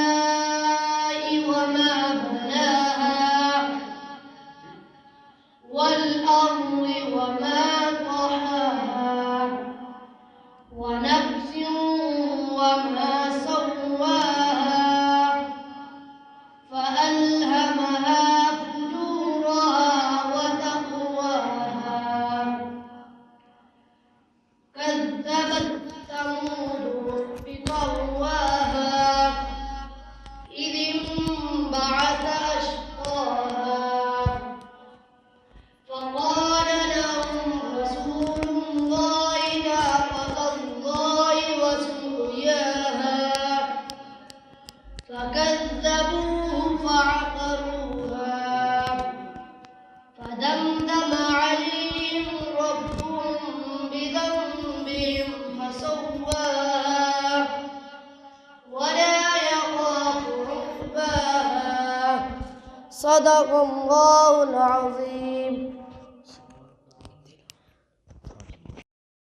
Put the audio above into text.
والسماء وما بناها والأرض وما طحاها ونفس وما سواها فألهمها فجورها وتقواها كذبت ثمود بطغواها إذ انبعث أشقاها فقال لهم رسول الله ناقة الله وسقياها فكذبوه فعقروها فدمدم عليهم ربهم بذنبهم فسواها ولا يخاف عقباها. صدق الله العظيم.